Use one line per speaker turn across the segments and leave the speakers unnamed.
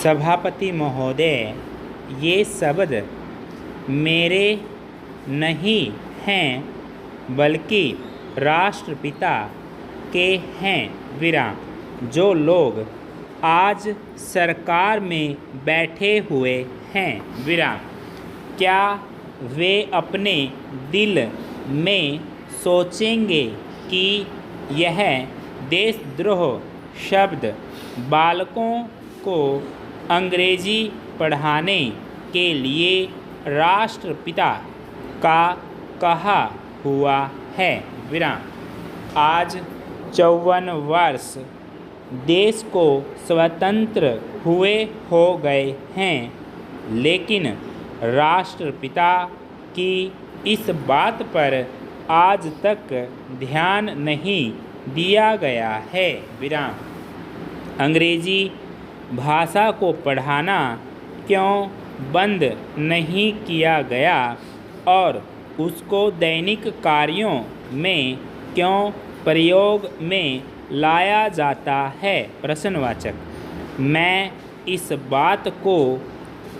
सभापति महोदय, ये शब्द मेरे नहीं हैं बल्कि राष्ट्रपिता के हैं। विराम। जो लोग आज सरकार में बैठे हुए हैं, विराम, क्या वे अपने दिल में सोचेंगे कि यह देशद्रोह शब्द बालकों को अंग्रेजी पढ़ाने के लिए राष्ट्रपिता का कहा हुआ है? विराम। आज 54 वर्ष देश को स्वतंत्र हुए हो गए हैं, लेकिन राष्ट्रपिता की इस बात पर आज तक ध्यान नहीं दिया गया है। विराम। अंग्रेजी भाषा को पढ़ाना क्यों बंद नहीं किया गया और उसको दैनिक कार्यों में क्यों प्रयोग में लाया जाता है? प्रश्नवाचक। मैं इस बात को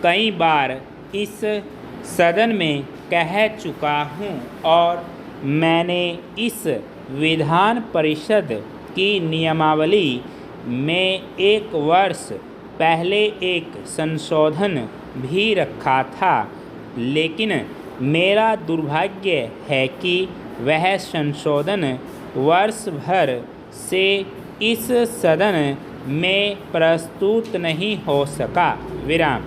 कई बार इस सदन में कह चुका हूँ और मैंने इस विधान परिषद की नियमावली में 1 वर्ष पहले एक संशोधन भी रखा था, लेकिन मेरा दुर्भाग्य है कि वह संशोधन वर्ष भर से इस सदन में प्रस्तुत नहीं हो सका। विराम।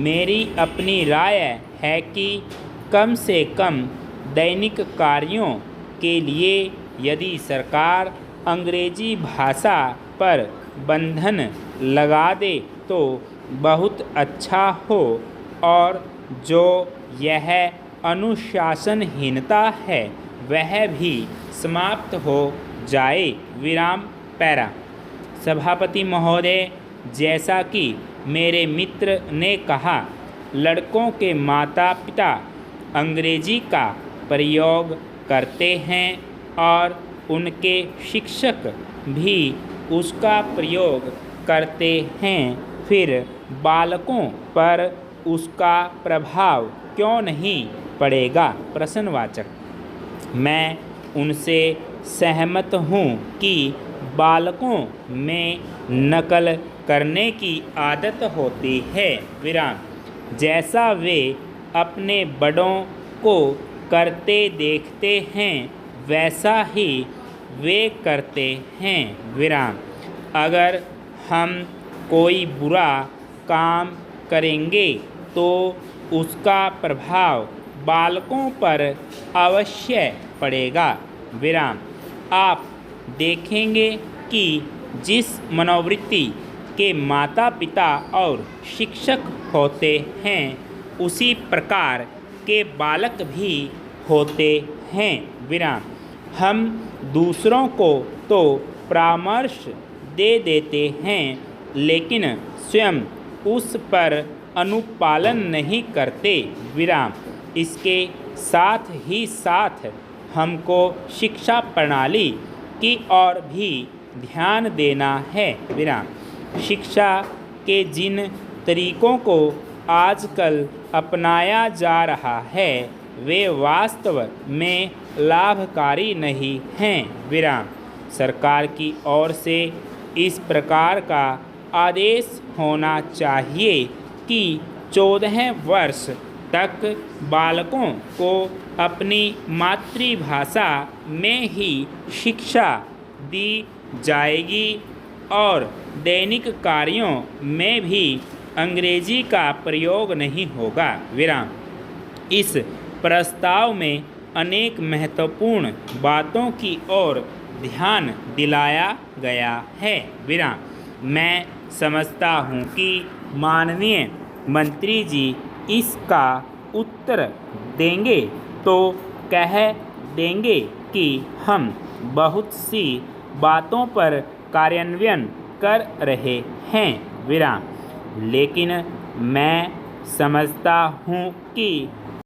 मेरी अपनी राय है कि कम से कम दैनिक कार्यों के लिए यदि सरकार अंग्रेजी भाषा पर बंधन लगा दे तो बहुत अच्छा हो और जो यह अनुशासनहीनता है वह भी समाप्त हो जाए। विराम। पैरा। सभापति महोदय, जैसा कि मेरे मित्र ने कहा, लड़कों के माता पिता अंग्रेजी का प्रयोग करते हैं और उनके शिक्षक भी उसका प्रयोग करते हैं, फिर बालकों पर उसका प्रभाव क्यों नहीं पड़ेगा? प्रश्नवाचक। मैं उनसे सहमत हूँ कि बालकों में नकल करने की आदत होती है। विराम। जैसा वे अपने बड़ों को करते देखते हैं वैसा ही वे करते हैं। विराम। अगर हम कोई बुरा काम करेंगे तो उसका प्रभाव बालकों पर अवश्य पड़ेगा। विराम। आप देखेंगे कि जिस मनोवृत्ति के माता पिता और शिक्षक होते हैं उसी प्रकार के बालक भी होते हैं। विराम। हम दूसरों को तो परामर्श दे देते हैं लेकिन स्वयं उस पर अनुपालन नहीं करते। विराम। इसके साथ ही साथ हमको शिक्षा प्रणाली की ओर भी ध्यान देना है। विराम। शिक्षा के जिन तरीकों को आजकल अपनाया जा रहा है वे वास्तव में लाभकारी नहीं हैं। विराम। सरकार की ओर से इस प्रकार का आदेश होना चाहिए कि 14 वर्ष तक बालकों को अपनी मातृभाषा में ही शिक्षा दी जाएगी और दैनिक कार्यों में भी अंग्रेजी का प्रयोग नहीं होगा। विराम। इस प्रस्ताव में अनेक महत्वपूर्ण बातों की ओर ध्यान दिलाया गया है। विराम। मैं समझता हूँ कि माननीय मंत्री जी इसका उत्तर देंगे तो कह देंगे कि हम बहुत सी बातों पर कार्यान्वयन कर रहे हैं। विराम। लेकिन मैं समझता हूँ कि